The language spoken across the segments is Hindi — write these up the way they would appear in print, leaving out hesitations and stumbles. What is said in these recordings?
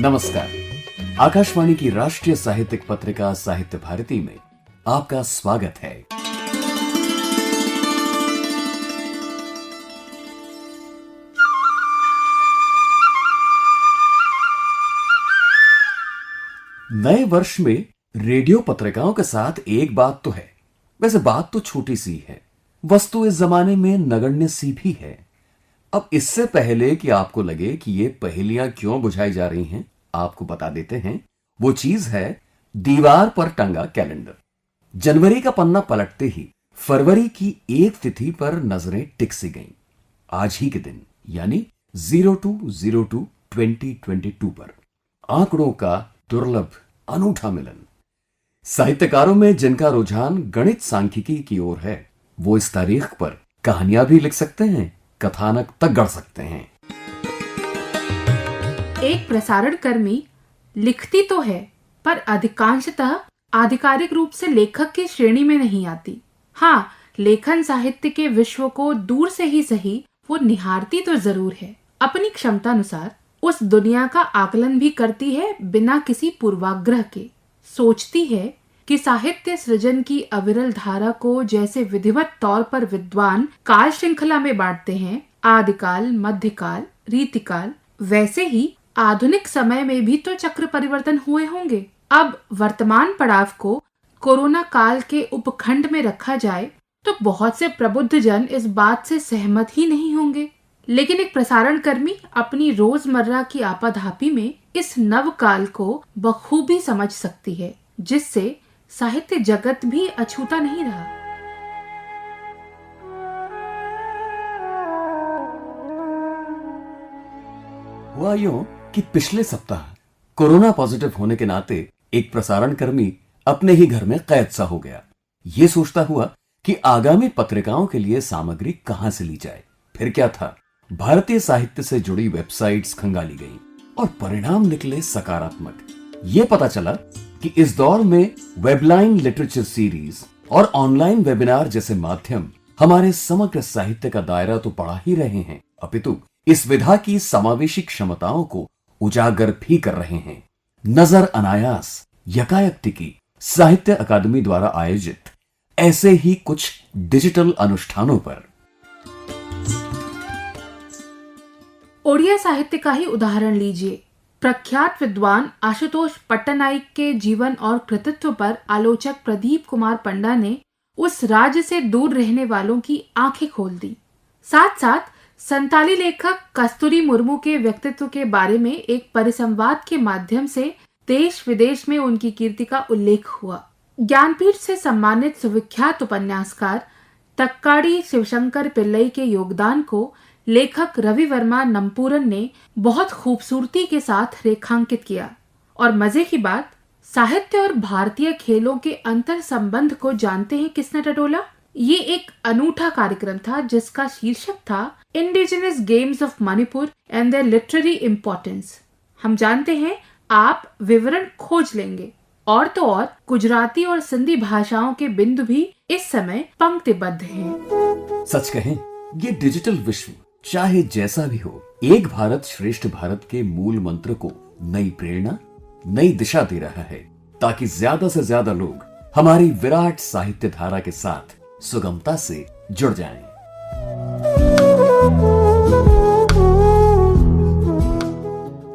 नमस्कार। आकाशवाणी की राष्ट्रीय साहित्यिक पत्रिका साहित्य भारती में आपका स्वागत है। नए वर्ष में रेडियो पत्रिकाओं के साथ एक बात तो है, वैसे बात तो छोटी सी है, वस्तु इस जमाने में नगण्य सी भी है। अब इससे पहले कि आपको लगे कि ये पहेलियां क्यों बुझाई जा रही हैं, आपको बता देते हैं। वो चीज है दीवार पर टंगा कैलेंडर। जनवरी का पन्ना पलटते ही फरवरी की एक तिथि पर नजरें टिक सी गईं। आज ही के दिन यानी 02/02/2022 पर आंकड़ों का दुर्लभ अनूठा मिलन। साहित्यकारों में जिनका रुझान गणित सांख्यिकी की ओर है, वो इस तारीख पर कहानियां भी लिख सकते हैं, कथानक तक गढ़ सकते हैं। एक प्रसारण कर्मी लिखती तो है, पर अधिकांशतः आधिकारिक रूप से लेखक की श्रेणी में नहीं आती। हाँ, लेखन साहित्य के विश्व को दूर से ही सही वो निहारती तो जरूर है। अपनी क्षमता अनुसार उस दुनिया का आकलन भी करती है बिना किसी पूर्वाग्रह के। सोचती है कि साहित्य सृजन की अविरल धारा को जैसे विधिवत तौर पर विद्वान काल श्रृंखला में बांटते हैं, आदिकाल, मध्यकाल, रीतिकाल, वैसे ही आधुनिक समय में भी तो चक्र परिवर्तन हुए होंगे। अब वर्तमान पड़ाव को कोरोना काल के उपखंड में रखा जाए तो बहुत से प्रबुद्ध जन इस बात से सहमत ही नहीं होंगे। लेकिन एक प्रसारण कर्मी अपनी रोजमर्रा की आपाधापी में इस नव काल को बखूबी समझ सकती है, जिससे साहित्य जगत भी अछूता नहीं रहा। हुआ यूं कि पिछले सप्ताह कोरोना पॉजिटिव होने के नाते एक प्रसारण कर्मी अपने ही घर में कैद सा हो गया। ये सोचता हुआ कि आगामी पत्रिकाओं के लिए सामग्री कहां से ली जाए। फिर क्या था, भारतीय साहित्य से जुड़ी वेबसाइट्स खंगाली गईं और परिणाम निकले सकारात्मक। ये पता चला कि इस दौर में वेबलाइन लिटरेचर सीरीज और ऑनलाइन वेबिनार जैसे माध्यम हमारे समग्र साहित्य का दायरा तो बढ़ा ही रहे हैं, अपितु इस विधा की समावेशी क्षमताओं को उजागर भी कर रहे हैं। नजर अनायास यकायक टिकी साहित्य अकादमी द्वारा आयोजित ऐसे ही कुछ डिजिटल अनुष्ठानों पर। ओडिया साहित्य का ही उदाहरण लीजिए। प्रख्यात विद्वान आशुतोष पट्टनायक के जीवन और कृतित्व पर आलोचक प्रदीप कुमार पंडा ने उस राज्य से दूर रहने वालों की आंखें खोल दी। साथ साथ संताली लेखक कस्तूरी मुर्मू के व्यक्तित्व के बारे में एक परिसंवाद के माध्यम से देश विदेश में उनकी कीर्ति का उल्लेख हुआ। ज्ञानपीठ से सम्मानित सुविख्यात उपन्यासकार तक्काड़ी शिवशंकर पिल्लई के योगदान को लेखक रवि वर्मा नमपूरन ने बहुत खूबसूरती के साथ रेखांकित किया। और मजे की बात, साहित्य और भारतीय खेलों के अंतर संबंध को जानते हैं किसने टटोला? ये एक अनूठा कार्यक्रम था जिसका शीर्षक था indigenous games of Manipur and their literary importance. हम जानते हैं आप विवरण खोज लेंगे। और तो और गुजराती और सिंधी भाषाओं के बिंदु भी इस समय पंक्तिबद्ध हैं। सच कहें, ये डिजिटल विश्व चाहे जैसा भी हो, एक भारत श्रेष्ठ भारत के मूल मंत्र को नई प्रेरणा, नई दिशा दे रहा है, ताकि ज्यादा से ज्यादा लोग हमारी विराट साहित्य धारा के साथ सुगमता से जुड़ जाएं।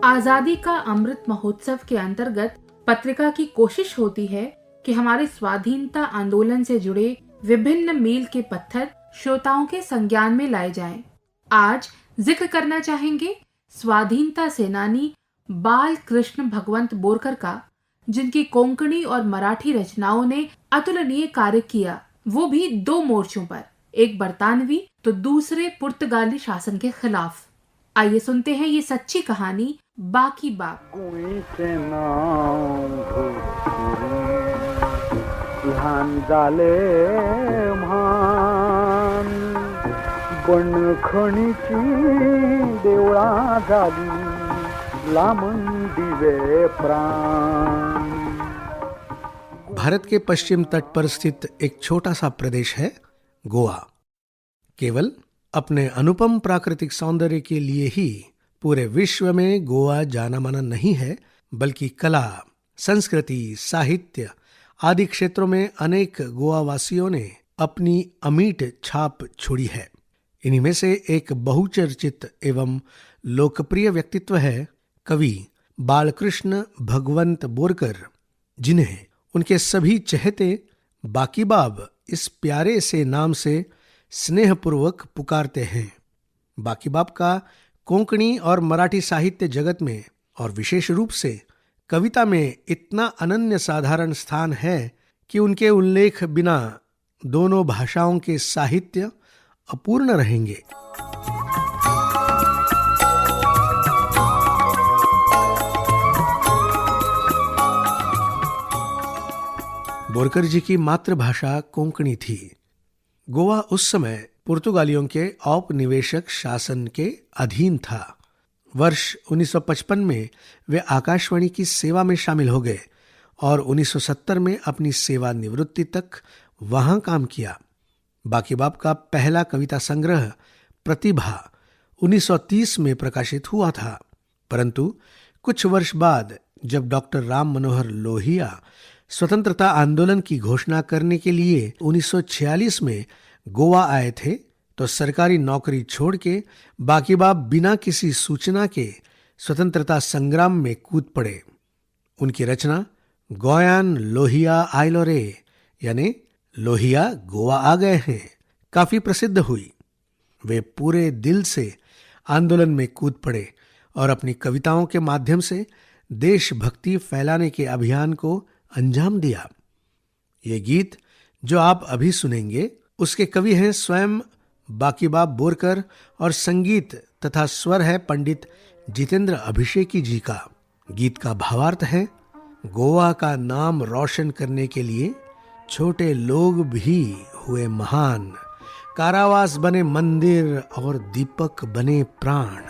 आजादी का अमृत महोत्सव के अंतर्गत पत्रिका की कोशिश होती है कि हमारे स्वाधीनता आंदोलन से जुड़े विभिन्न मील के पत्थर श्रोताओं के संज्ञान में लाए जाएं। आज जिक्र करना चाहेंगे स्वाधीनता सेनानी बाल कृष्ण भगवंत बोरकर का, जिनकी कोंकणी और मराठी रचनाओं ने अतुलनीय कार्य किया, वो भी दो मोर्चों पर, एक बरतानवी तो दूसरे पुर्तगाली शासन के खिलाफ। आइए सुनते हैं ये सच्ची कहानी बाकी बाप। बनखणीची देवळा झाली लांबून दिवे प्राण। भारत के पश्चिम तट पर स्थित एक छोटा सा प्रदेश है गोवा। केवल अपने अनुपम प्राकृतिक सौंदर्य के लिए ही पूरे विश्व में गोवा जाना माना नहीं है, बल्कि कला, संस्कृति, साहित्य आदि क्षेत्रों में अनेक गोवा वासियों ने अपनी अमीट छाप छोड़ी है। इन्हीं में से एक बहुचर्चित एवं लोकप्रिय व्यक्तित्व है कवि बालकृष्ण भगवंत बोरकर, जिन्हें उनके सभी चहेते बाकीबाब इस प्यारे से नाम से स्नेहपूर्वक पुकारते हैं। बाकीबाब का कोंकणी और मराठी साहित्य जगत में और विशेष रूप से कविता में इतना अनन्य साधारण स्थान है कि उनके उल्लेख बिना दोनों भाषाओं के साहित्य अपूर्ण रहेंगे। बोरकर जी की मातृभाषा कोंकणी थी। गोवा उस समय पुर्तगालियों के औपनिवेशक शासन के अधीन था। वर्ष 1955 में वे आकाशवाणी की सेवा में शामिल हो गए और 1970 में अपनी सेवा निवृत्ति तक वहां काम किया। बाकीबाब का पहला कविता संग्रह प्रतिभा 1930 में प्रकाशित हुआ था, परंतु कुछ वर्ष बाद जब डॉक्टर राम मनोहर लोहिया स्वतंत्रता आंदोलन की घोषणा करने के लिए 1946 में गोवा आए थे, तो सरकारी नौकरी छोड़ के बाकीबाब बिना किसी सूचना के स्वतंत्रता संग्राम में कूद पड़े। उनकी रचना गोयान लोहिया आइलो रे, यानी लोहिया गोवा आ गए हैं, काफी प्रसिद्ध हुई। वे पूरे दिल से आंदोलन में कूद पड़े और अपनी कविताओं के माध्यम से देशभक्ति फैलाने के अभियान को अंजाम दिया। ये गीत जो आप अभी सुनेंगे उसके कवि हैं स्वयं बाकीबाब बोरकर और संगीत तथा स्वर है पंडित जितेंद्र अभिषेकी जी का। गीत का भावार्थ है, गोवा का नाम रोशन करने के लिए छोटे लोग भी हुए महान, कारावास बने मंदिर और दीपक बने प्राण।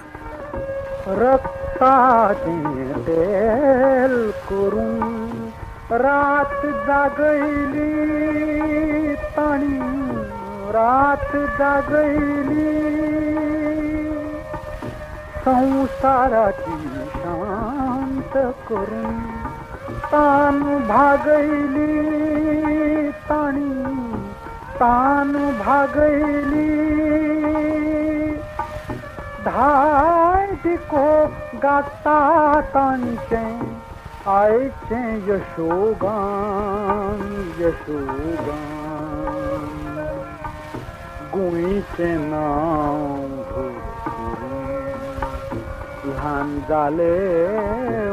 रक्ताचे तेल करून रात जागयली ताणी, रात जागयली संसाराची शांत करून तान भागयली ताणी, तान भागयली धाय दिको गाता तांचे आयचे यशोगान, यशोगान गुणीचे नाव लहान जाले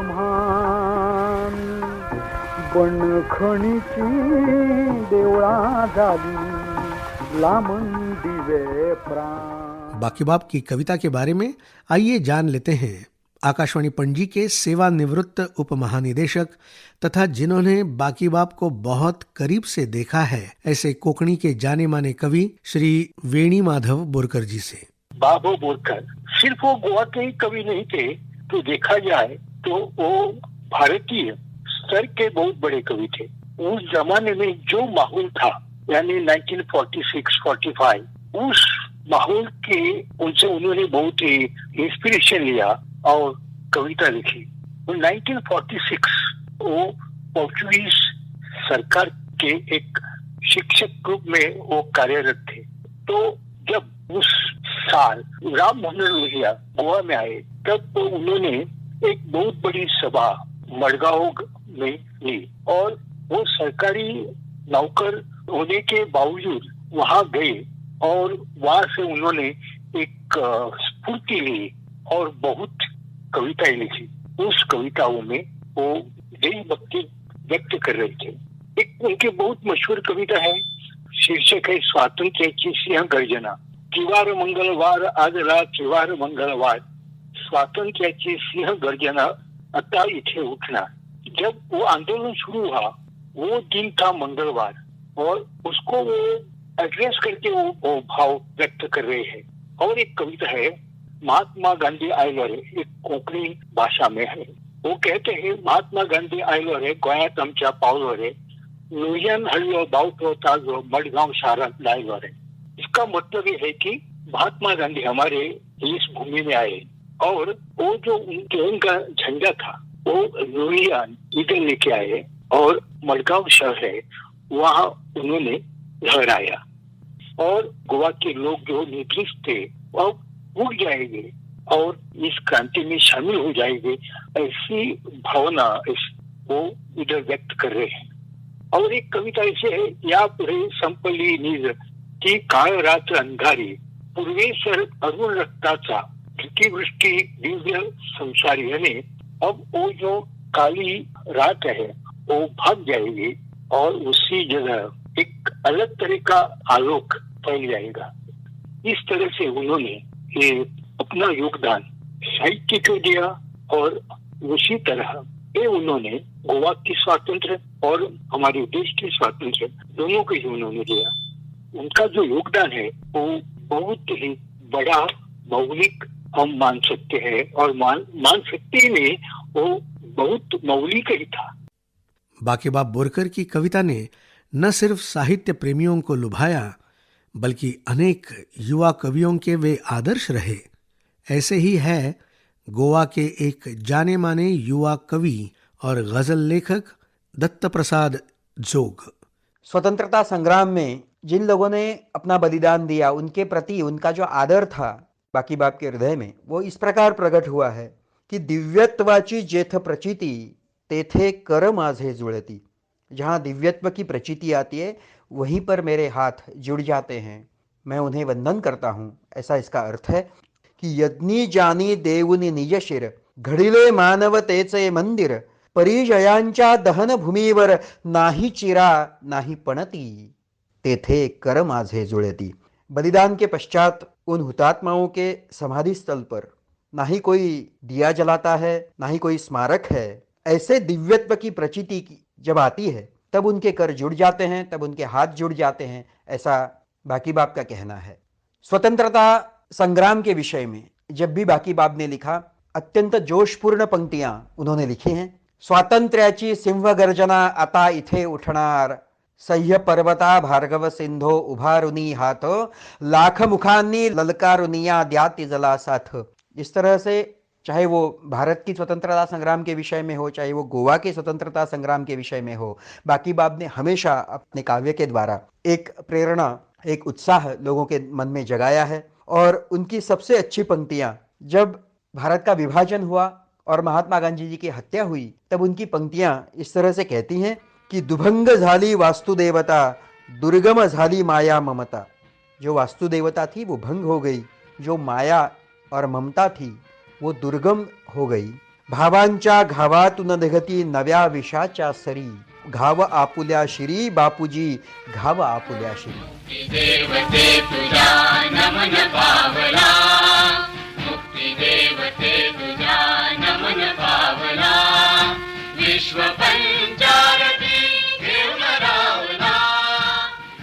म्हान, बणखणीची देवळां जाली लामण दिवे प्राण। बाकीबाब की कविता के बारे में आइए जान लेते हैं आकाशवाणी पणजी के सेवानिवृत्त उप महानिदेशक तथा जिन्होंने बाकीबाब को बहुत करीब से देखा है ऐसे कोंकणी के जाने माने कवि श्री वेणी माधव बोरकर जी से। बाबू बोरकर सिर्फ वो गोवा के ही कवि नहीं थे, तो देखा जाए तो वो भारतीय स्तर के बहुत बड़े कवि थे। उस जमाने में जो माहौल था, यानी 1946-45, उस माहौल के उनसे उन्होंने बहुत ही इंस्पिरेशन लिया और कविता लिखी। 1946 वो पोर्चुगीज सरकार के एक शिक्षक रूप में वो कार्यरत थे। तो जब उस साल राम मनोहर लोहिया गोवा में आए, तब उन्होंने एक बहुत बड़ी सभा मडगांव में ली और वो सरकारी नौकर होने के बावजूद वहां गए और वहां से उन्होंने एक स्फूर्ति ली और बहुत कविताएं लिखी। उस कविताओं में वो देशभक्ति व्यक्त कर रहे थे। एक उनके बहुत मशहूर कविता है, शीर्षक है स्वातंत्र्याची सिंह गर्जना। त्रिवार मंगलवार आजला त्रिवार मंगलवार, स्वातंत्र्याची सिंह गर्जना आता इथे उठना। जब वो आंदोलन शुरू हुआ वो दिन था मंगलवार और उसको वो एड्रेस करके वो भाव व्यक्त कर रहे हैं। और एक कविता है महात्मा गांधी आयलो रे, एक कोंकणी भाषा में है। वो कहते हैं महात्मा गांधी आयलो रे, गोयात आमच्या पावलो रे, लोहियान हल्लो बावटो ताजो मडगांव शहरात लायलो रे। इसका मतलब ये है कि महात्मा गांधी हमारे इस भूमि में आए और वो जो उनका झंडा था वो लोहिया इधर लेके आए और मडगांव शहर है वहाँ उन्होंने लहराया और गोवा के लोग जो नेतृत्व थे वो उठ जाएंगे और इस क्रांति में शामिल हो जाएंगे, ऐसी भावना वो इधर व्यक्त कर रहे हैं। और एक कविता ऐसे है, या पुढे संपली निज ती काळ रात्र अंधारी पूर्वेसर अरुण रक्ताचा वृष्टि दिव्य संसारी, यानी अब वो जो काली रात है वो भाग जाएगी और उसी जगह एक अलग तरह का आलोक फैल जाएगा। इस तरह से उन्होंने ये अपना योगदान साहित्य को दिया और उसी तरह ये उन्होंने गोवा की स्वातंत्र और हमारे देश के स्वातंत्र दोनों को ही उन्होंने दिया। उनका जो योगदान है वो बहुत ही बड़ा मौलिक हम मान सकते हैं और मान सकते ही नहीं, वो बहुत मौलिक ही था। बाकी बाप बोरकर की कविता ने न सिर्फ साहित्य प्रेमियों को लुभाया बल्कि अनेक युवा कवियों के वे आदर्श रहे। ऐसे ही है गोवा के एक जाने माने युवा कवि और गजल लेखक दत्त प्रसाद जोग। स्वतंत्रता संग्राम में जिन लोगों ने अपना बलिदान दिया उनके प्रति उनका जो आदर था बाकी बाप के हृदय में, वो इस प्रकार प्रकट हुआ है कि दिव्यत्वाची जेथ प्रचिती तेथे कर माझे जुळती। जहाँ दिव्यत्व की प्रचिति आती है वहीं पर मेरे हाथ जुड़ जाते हैं, मैं उन्हें वंदन करता हूँ। ऐसा इसका अर्थ है कि यज्ञी जानी देवुनी निज शिर घडिले मानवतेचे मंदिर परिजयांच्या दहन भूमीवर नाही चिरा नाही पणती तेथे कर माझे जुळती। बलिदान के पश्चात उन हुतात्माओं के समाधि स्थल पर ना ही कोई दिया जलाता है, ना ही कोई स्मारक है। ऐसे दिव्यत्व की प्रचिति जब आती है तब उनके कर जुड़ जाते हैं, तब उनके हाथ जुड़ जाते हैं, ऐसा बाकी बाप का कहना है। स्वतंत्रता संग्राम के विषय में जब भी बाकी बाप ने लिखा, अत्यंत जोशपूर्ण पंक्तियां उन्होंने लिखी हैं। स्वातंत्र्याची सिंह गर्जना आता इथे उठणार, सह्य पर्वता भार्गव सिंधो उभारुनी हाथ, लाख मुखांनी ललकारुनिया द्या तिजला साथ। इस तरह से चाहे वो भारत की स्वतंत्रता संग्राम के विषय में हो, चाहे वो गोवा के स्वतंत्रता संग्राम के विषय में हो, बाकी बाप ने हमेशा अपने काव्य के द्वारा एक प्रेरणा, एक उत्साह लोगों के मन में जगाया है। और उनकी सबसे अच्छी पंक्तियां जब भारत का विभाजन हुआ और महात्मा गांधी जी की हत्या हुई तब उनकी पंक्तियां इस तरह से कहती हैं कि दुभंग झाली वास्तुदेवता दुर्गम झाली माया ममता। जो वास्तुदेवता थी वो भंग हो गई, जो माया और ममता थी वो दुर्गम हो गई। भावांच्या घावातून निघती नव्या विषाच्या सरी, घाव आपुल्या शिरी बापूजी घाव आपुल्या शिरी। देवते तुझा नमन पावला, मुक्ती देवते तुझा नमन पावला, विश्व पंचारती घेऊन रावला,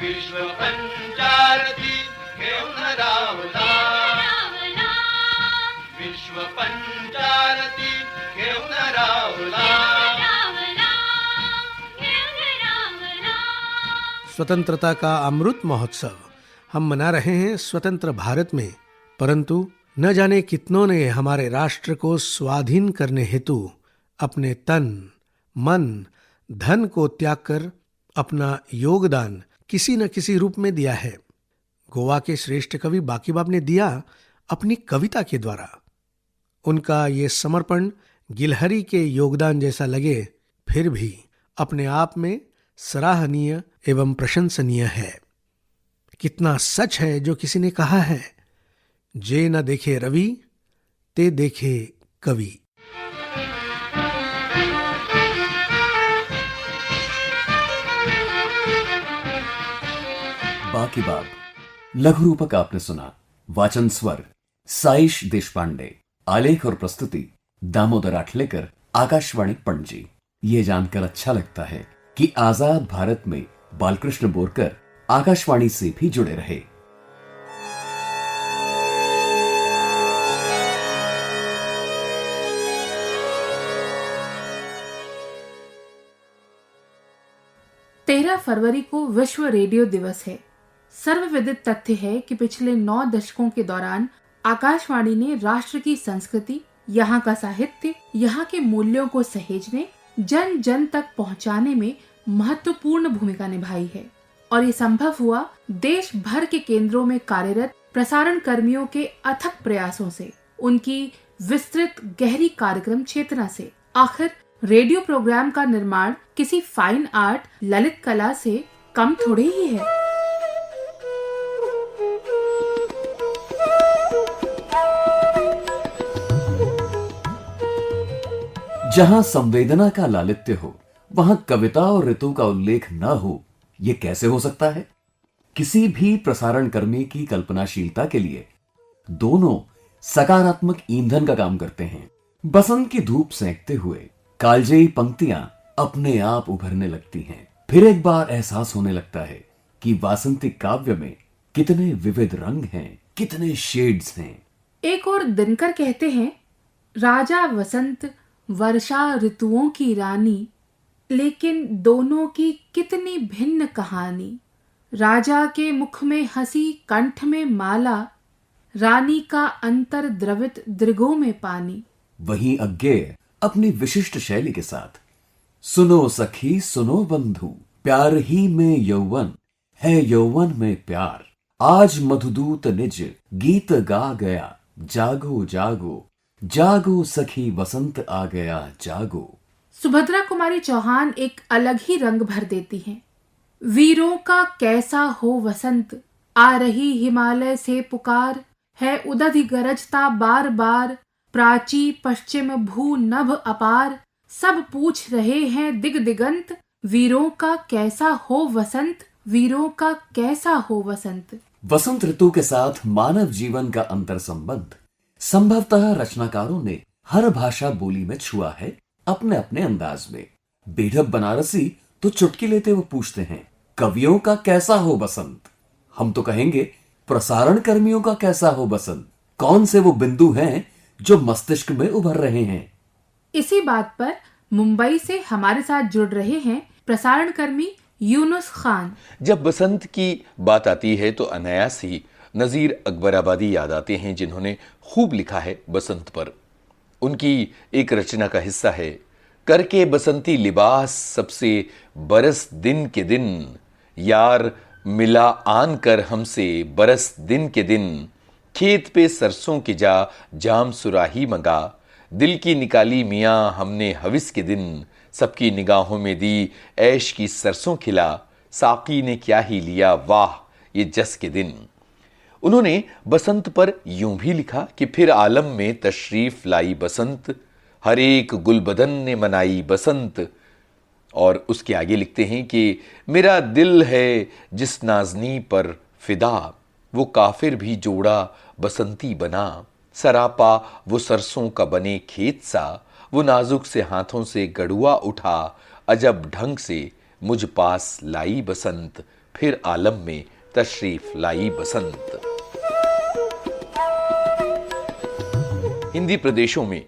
विश्व पंचारती घेऊन रावला, विश्व पंचारती घेऊन रावला। स्वतंत्रता का अमृत महोत्सव हम मना रहे हैं स्वतंत्र भारत में, परंतु न जाने कितनों ने हमारे राष्ट्र को स्वाधीन करने हेतु अपने तन, मन, धन को त्याग कर अपना योगदान किसी न किसी रूप में दिया है। गोवा के श्रेष्ठ कवि बाकी बाप ने दिया अपनी कविता के द्वारा। उनका ये समर्पण गिलहरी के योगदान जैसा लगे, फिर भी अपने आप में सराहनीय एवं प्रशंसनीय है। कितना सच है जो किसी ने कहा है, जे न देखे रवि ते देखे कवि। बाकी बाप लघु रूपक आपने सुना। वाचन स्वर साइश देशपांडे, आलेख और प्रस्तुति दामोदर आठलेकर, आकाशवाणी पणजी। ये जानकर अच्छा लगता है कि आजाद भारत में बालकृष्ण बोरकर आकाशवाणी से भी जुड़े रहे। फरवरी को विश्व रेडियो दिवस है। सर्वविदित तथ्य है कि पिछले 9 दशकों के दौरान आकाशवाणी ने राष्ट्र की संस्कृति, यहाँ का साहित्य, यहाँ के मूल्यों को सहेजने, जन जन तक पहुँचाने में महत्वपूर्ण भूमिका निभाई है और ये संभव हुआ देश भर के केंद्रों में कार्यरत प्रसारण कर्मियों के अथक प्रयासों से, उनकी विस्तृत गहरी कार्यक्रम चेतना से। आखिर रेडियो प्रोग्राम का निर्माण किसी फाइन आर्ट, ललित कला से कम थोड़े ही है। जहां संवेदना का लालित्य हो, वहां कविता और ऋतु का उल्लेख न हो, ये कैसे हो सकता है? किसी भी प्रसारण कर्मी की कल्पनाशीलता के लिए दोनों सकारात्मक ईंधन का काम करते हैं। बसंत की धूप सेंकते हुए कालजयी पंक्तियां अपने आप उभरने लगती हैं। फिर एक बार एहसास होने लगता है कि वासंतिक काव्य में कितने विविध रंग हैं, कितने शेड्स हैं। एक और दिनकर कहते हैं, राजा वसंत वर्षा ऋतुओं की रानी, लेकिन दोनों की कितनी भिन्न कहानी। राजा के मुख में हंसी, कंठ में माला, रानी का अंतर द्रवित दृगों में पानी। वहीं अज्ञेय अपनी विशिष्ट शैली के साथ, सुनो सखी सुनो बंधु, प्यार ही में यौवन है यौवन में प्यार, आज मधुदूत निज गीत गा गया, जागो जागो जागो सखी वसंत आ गया जागो। सुभद्रा कुमारी चौहान एक अलग ही रंग भर देती हैं। वीरों का कैसा हो वसंत, आ रही हिमालय से पुकार, है उदधि गरजता बार बार, प्राची पश्चिम भू नभ अपार, सब पूछ रहे हैं दिग दिगंत, वीरों का कैसा हो वसंत, वीरों का कैसा हो वसंत। वसंत ऋतु के साथ मानव जीवन का अंतर संबंध संभवतः रचनाकारों ने हर भाषा बोली में छुआ है, अपने अपने अंदाज में। बेढप बनारसी तो चुटकी लेते वो पूछते हैं, कवियों का कैसा हो बसंत? हम तो कहेंगे प्रसारण कर्मियों का कैसा हो बसंत। कौन से वो बिंदु हैं जो मस्तिष्क में उभर रहे हैं? इसी बात पर मुंबई से हमारे साथ जुड़ रहे हैं प्रसारण कर्मी यूनुस खान। जब बसंत की बात आती है तो अनायास ही नजीर अकबराबादी याद आते हैं, जिन्होंने खूब लिखा है बसंत पर। उनकी एक रचना का हिस्सा है, करके बसंती लिबास सबसे बरस दिन के दिन, यार मिला आन कर हमसे बरस दिन के दिन, खेत पे सरसों की जाम सुराही मंगा, दिल की निकाली मियाँ हमने हविस के दिन, सबकी निगाहों में दी ऐश की सरसों खिला, साकी ने क्या ही लिया वाह ये जस के दिन। उन्होंने बसंत पर यूं भी लिखा कि फिर आलम में तशरीफ लाई बसंत, हर एक गुलबदन ने मनाई बसंत। और उसके आगे लिखते हैं कि मेरा दिल है जिस नाजनी पर फिदा, वो काफिर भी जोड़ा बसंती बना, सरापा वो सरसों का बने खेत सा, वो नाजुक से हाथों से गड़ुआ उठा, अजब ढंग से मुझ पास लाई बसंत, फिर आलम में तशरीफ लाई बसंत। हिंदी प्रदेशों में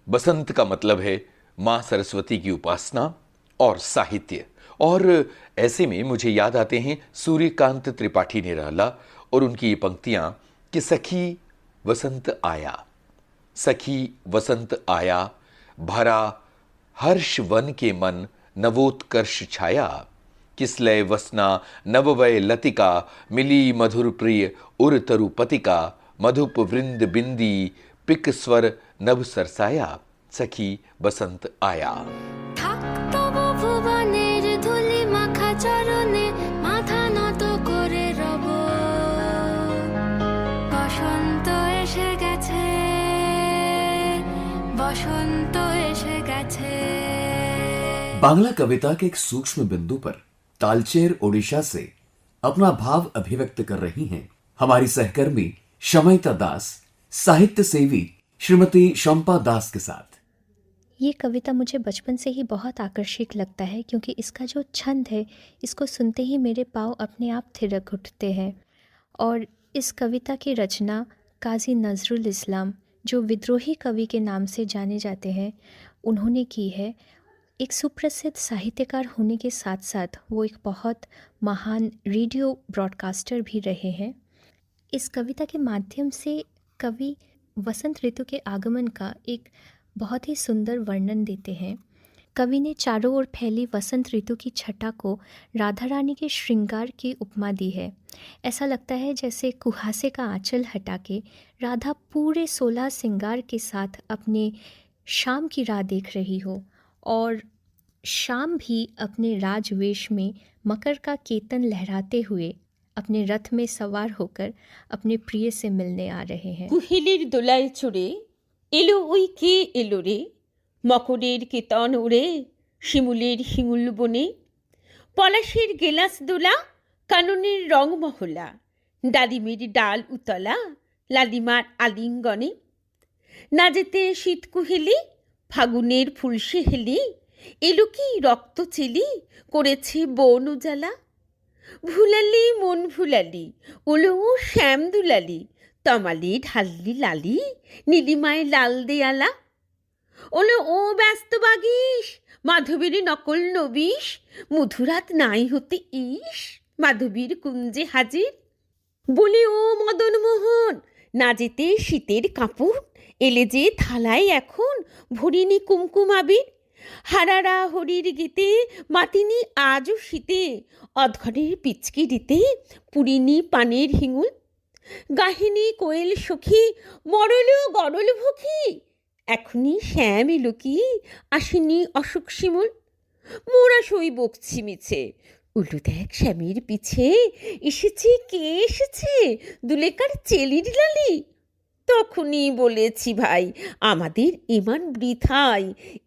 बसंत का मतलब है मां सरस्वती की उपासना और साहित्य। और ऐसे में मुझे याद आते हैं सूर्यकांत त्रिपाठी निराला और उनकी ये पंक्तियां कि सखी वसंत आया, सखी वसंत आया, भरा हर्ष वन के मन नवोत्कर्ष छाया, किसलय वसना नववय लतिका, मिली मधुर प्रिय उर तरुपतिका, मधुप वृंद बिंदी पिक स्वर नभ सरसाया, सखी बसंत आया। बांग्ला कविता के एक सूक्ष्म बिंदु पर तालचेर ओडिशा से अपना भाव अभिव्यक्त कर रही हैं हमारी सहकर्मी शमयता दास, साहित्य सेवी श्रीमती शंपा दास के साथ। ये कविता मुझे बचपन से ही बहुत आकर्षक लगता है, क्योंकि इसका जो छंद है, इसको सुनते ही मेरे पाँव अपने आप थिरक उठते हैं। और इस कविता की रचना काजी नजरुल इस्लाम, जो विद्रोही कवि के नाम से जाने जाते हैं, उन्होंने की है। एक सुप्रसिद्ध साहित्यकार होने के साथ साथ वो एक बहुत महान रेडियो ब्रॉडकास्टर भी रहे हैं। इस कविता के माध्यम से कवि वसंत ऋतु के आगमन का एक बहुत ही सुंदर वर्णन देते हैं। कवि ने चारों ओर फैली वसंत ऋतु की छटा को राधा रानी के श्रृंगार की उपमा दी है। ऐसा लगता है जैसे कुहासे का आंचल हटा के राधा पूरे 16 श्रृंगार के साथ अपने शाम की राह देख रही हो, और शाम भी अपने राजवेश में मकर का केतन लहराते हुए अपने रथ में सवार होकर अपने प्रिय से मिलने आ रहे हैं। কুহিলির দোলায় চড়ে এলো ওই কে এলো রে, মকরের কেতন ওড়ে শিমুলের হিঙুল বনে, পলাশের গেলাস দোলা কাননের রং মহলা, ডালিমের ডাল উতলা লালিমার আলিঙ্গনে, না যেতে শীত কুহেলি ফাগুনের ফুলসে হেলি, এলো কি রক্ত চেলি করেছে বন উজালা, ভুলালি মন ভুলালি ওলো শ্যাম দুলালি, তমালি ঢাললি লালি নীলিমায় লাল দেয়ালা, ওলো ও ব্যস্ত বাগিস মাধবীর নকল নবিশ, মধুরাত নাই হতে ইস মাধবীর কুঞ্জে হাজির, বলে ও মদন মোহন না যেতে শীতের কাপড়, এলে যে থালায় এখন ভরিনি কুমকুম আবির, হারারা হরির গীতে মাতিনি আজও শীতে, অধঘরের পিচকি দিতে পুরিনি পানের হিঙুল, গাহিনী কোয়েল সখী মরল গরল ভুখি, এখনই শ্যাম এলো কি আসেনি অশোক শিমুল, মোরা সই বকছি মিছে উল্লু দেখ শ্যামের পিছে, এসেছে কে এসেছে দুলেকার চেলির লালি, তখনই বলেছি ভাই আমাদের ইমান বৃথাই,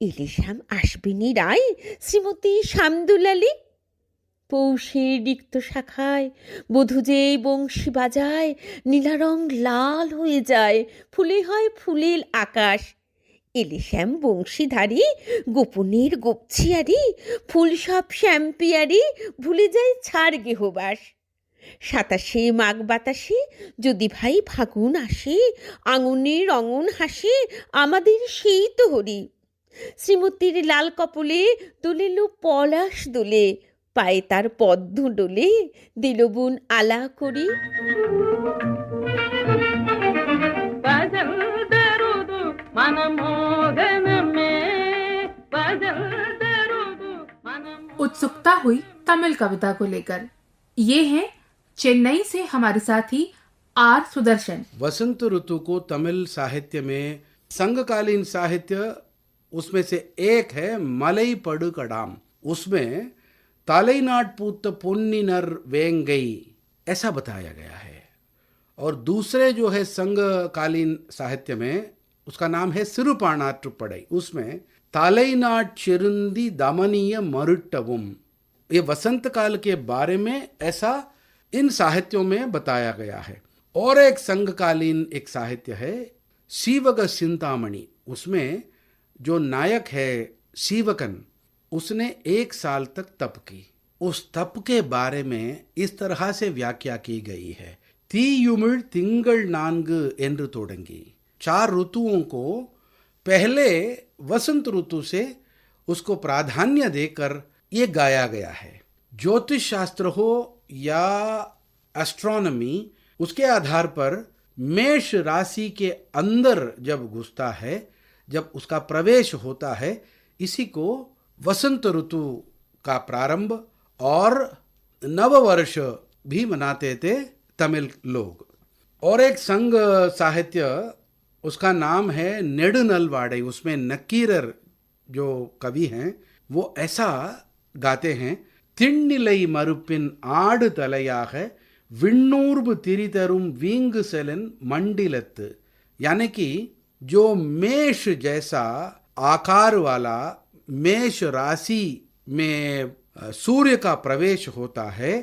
এলে শ্যাম আসবেনি রায় শ্রীমতী শ্যামদুলালি, পৌষের রিক্ত শাখায় বধূ যে বংশী বাজায়, নীলা রং লাল হয়ে যায় ফুলে হয় ফুলের আকাশ, এলে শ্যাম বংশীধারী গোপনের গোপছিয়ারি, ফুল সব শ্যাম্পিয়ারি ভুলে যায় ছাড় গেহবাস, 27 মাঘ বাতাসে যদি ভাই ফাগুন আসে, আঙুনের রঙন হাসে আমাদের সেই তো হরি, শ্রীমতীর লাল কপলে দোলেলো পলাশ দোলে, পায়ে তার পদ্ম ডোলে দিল বোন আলা করি। उत्सुकता हुई तमिल कविता को लेकर। ये हैं चेन्नई से हमारे साथी आर सुदर्शन। वसंत ऋतु को तमिल साहित्य में संघकालीन साहित्य उसमें से एक है मलई पड़ु कडाम। उसमें तालेनाट पूत पुन्निनर वेंगई ऐसा बताया गया है। और दूसरे जो है संघकालीन साहित्य में उसका नाम है सिरुपाणाट्रुपड़ई। उसमें तालेनाट चिरुंदी दमनीय मरुट्टवुम, ये वसंत काल के बारे में ऐसा इन साहित्यों में बताया गया है। और एक संघकालीन एक साहित्य है सीवक चिंतामणि। उसमें जो नायक है सीवकन, उसने 1 साल तक तप की। उस तप के बारे में इस तरह से व्याख्या की गई है। तीयुमिल तिंगल नान्गु एंद्र तोड़ंगी। 4 ऋतुओं को पहले वसंत ऋतु से उसको प्राधान्य देकर ये गाया गया है। ज्योतिष शास्त्र हो या एस्ट्रोनॉमी, उसके आधार पर मेष राशि के अंदर जब घुसता है, जब उसका प्रवेश होता है, इसी को वसंत ऋतु का प्रारंभ और नववर्ष भी मनाते थे तमिल लोग। और एक संघ साहित्य, उसका नाम है नेडुनलवाड़े। उसमें नकीरर जो कवि हैं वो ऐसा गाते हैं, तिन्निलै मरुपिन आड़ तलैयाग विण्णूर्ब तिरितरुम वींग सेलन मंडिलत। यानी कि जो मेष जैसा आकार वाला मेष राशि में सूर्य का प्रवेश होता है,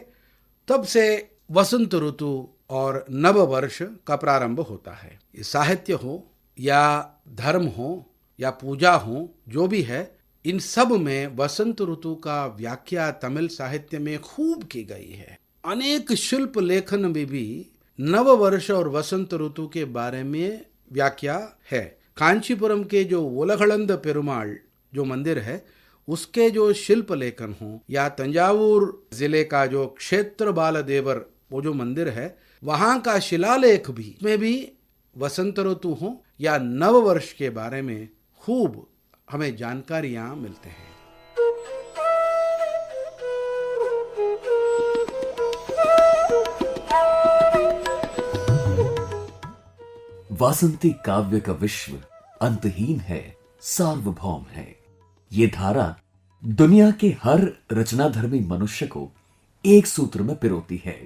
तब से वसंत ऋतु और नववर्ष का प्रारंभ होता है। ये साहित्य हो या धर्म हो या पूजा हो, जो भी है, इन सब में वसंत ऋतु का व्याख्या तमिल साहित्य में खूब की गई है। अनेक शिल्प लेखन में भी नववर्ष और वसंत ऋतु के बारे में व्याख्या है। कांचीपुरम के जो ओलगलंद पेरुमाल जो मंदिर है, उसके जो शिल्प लेखन हो, या तंजावुर जिले का जो क्षेत्र बाल देवर वो जो मंदिर है, वहां का शिलालेख भी में भी वसंत ऋतु हो या नव वर्ष के बारे में खूब हमें जानकारियां मिलते हैं। वासंती काव्य का विश्व अंतहीन है, सार्वभौम है। ये धारा दुनिया के हर रचनाधर्मी मनुष्य को एक सूत्र में पिरोती है,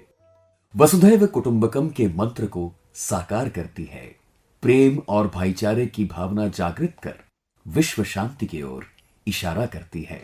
वसुधैव कुटुंबकम के मंत्र को साकार करती है, प्रेम और भाईचारे की भावना जागृत कर विश्व शांति की ओर इशारा करती है।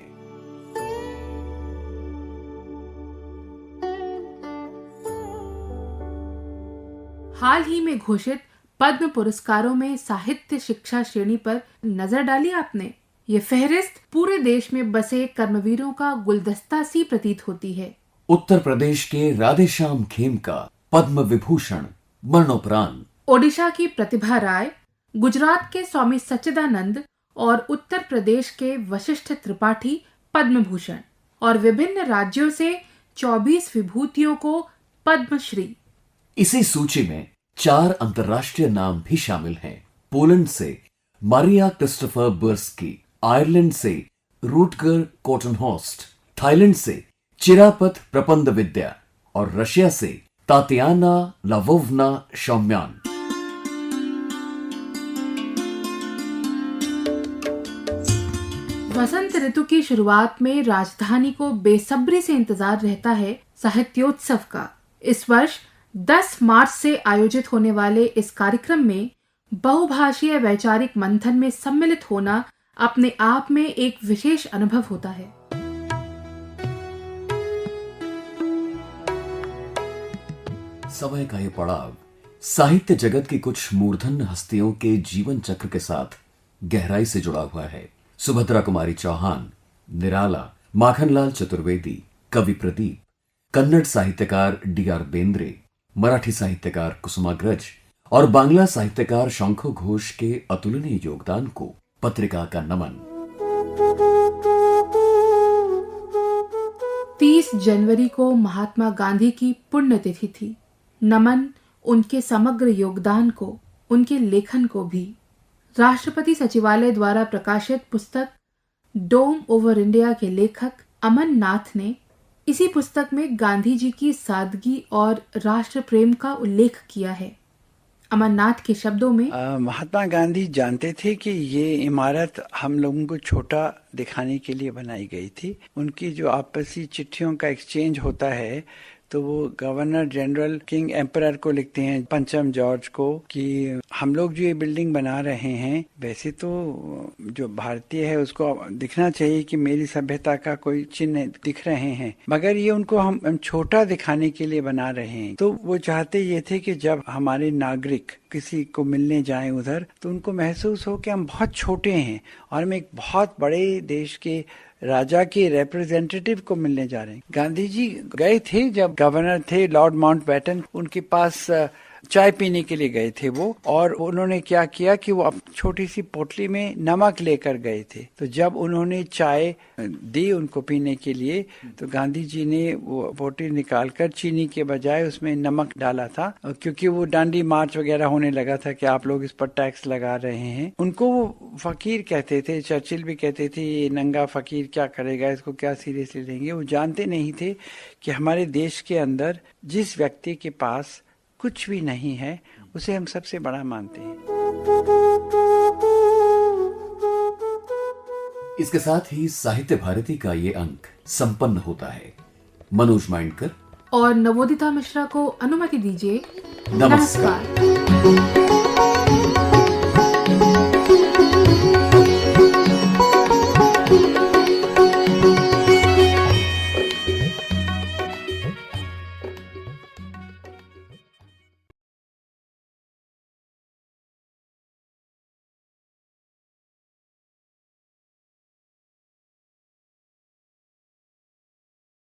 हाल ही में घोषित पद्म पुरस्कारों में साहित्य शिक्षा श्रेणी पर नजर डाली आपने? ये फहरिस्त पूरे देश में बसे कर्मवीरों का गुलदस्ता सी प्रतीत होती है। उत्तर प्रदेश के राधेश्याम खेमका पद्म विभूषण मरणोपरांत, ओडिशा की प्रतिभा राय, गुजरात के स्वामी सच्चिदानंद और उत्तर प्रदेश के वशिष्ठ त्रिपाठी पद्म भूषण और विभिन्न राज्यों से 24 विभूतियों को पद्मश्री। इसी सूची में 4 अंतर्राष्ट्रीय नाम भी शामिल हैं। पोलैंड से मारिया क्रिस्टोफर बर्स्की, आयरलैंड से रूटगर कोटनहॉर्स्ट, थाईलैंड से चिरापत प्रपंद विद्या और रशिया से तातियाना लावोवना शौम्यान। वसंत ऋतु की शुरुआत में राजधानी को बेसब्री से इंतजार रहता है साहित्योत्सव का। इस वर्ष 10 मार्च से आयोजित होने वाले इस कार्यक्रम में बहुभाषीय वैचारिक मंथन में सम्मिलित होना अपने आप में एक विशेष अनुभव होता है। समय का ये पड़ाव साहित्य जगत की कुछ मूर्धन्य हस्तियों के जीवन चक्र के साथ गहराई से जुड़ा हुआ है। सुभद्रा कुमारी चौहान, निराला, माखनलाल चतुर्वेदी, कवि प्रदीप, कन्नड़ साहित्यकार D.R. बेंद्रे, मराठी साहित्यकार कुसुमाग्रज और बांग्ला साहित्यकार शंखो घोष के अतुलनीय योगदान को पत्रिका का नमन। 30 जनवरी को महात्मा गांधी की पुण्यतिथि थी। नमन उनके समग्र योगदान को, उनके लेखन को भी। राष्ट्रपति सचिवालय द्वारा प्रकाशित पुस्तक डोम ओवर इंडिया के लेखक अमन नाथ ने इसी पुस्तक में गांधी जी की सादगी और राष्ट्र प्रेम का उल्लेख किया है। अमरनाथ के शब्दों में, महात्मा गांधी जानते थे कि ये इमारत हम लोगों को छोटा दिखाने के लिए बनाई गई थी। उनकी जो आपसी चिट्ठियों का एक्सचेंज होता है तो वो गवर्नर जनरल किंग एम्परर को लिखते हैं, पंचम जॉर्ज को, कि हम लोग जो ये बिल्डिंग बना रहे हैं वैसे तो जो भारतीय है उसको दिखना चाहिए कि मेरी सभ्यता का कोई चिन्ह दिख रहे हैं, मगर ये उनको हम छोटा दिखाने के लिए बना रहे हैं। तो वो चाहते ये थे कि जब हमारे नागरिक किसी को मिलने जाएं उधर तो उनको महसूस हो कि हम बहुत छोटे हैं और हम एक बहुत बड़े देश के राजा के रिप्रेजेंटेटिव को मिलने जा रहे हैं। गांधी जी गए थे जब गवर्नर थे लॉर्ड माउंटबेटन, उनके पास चाय पीने के लिए गए थे वो, और उन्होंने क्या किया कि वो छोटी सी पोटली में नमक लेकर गए थे। तो जब उन्होंने चाय दी उनको पीने के लिए तो गांधी जी ने वो पोटली निकालकर चीनी के बजाय उसमें नमक डाला था, क्योंकि वो डांडी मार्च वगैरह होने लगा था कि आप लोग इस पर टैक्स लगा रहे हैं। उनको वो फकीर कहते थे, चर्चिल भी कहते थे ये नंगा फकीर क्या करेगा, इसको क्या सीरियसली लेंगे। वो जानते नहीं थे कि हमारे देश के अंदर जिस व्यक्ति के पास कुछ भी नहीं है उसे हम सबसे बड़ा मानते हैं। इसके साथ ही साहित्य भारती का ये अंक संपन्न होता है। मनोज माइंडकर और नवोदिता मिश्रा को अनुमति दीजिए। नमस्कार।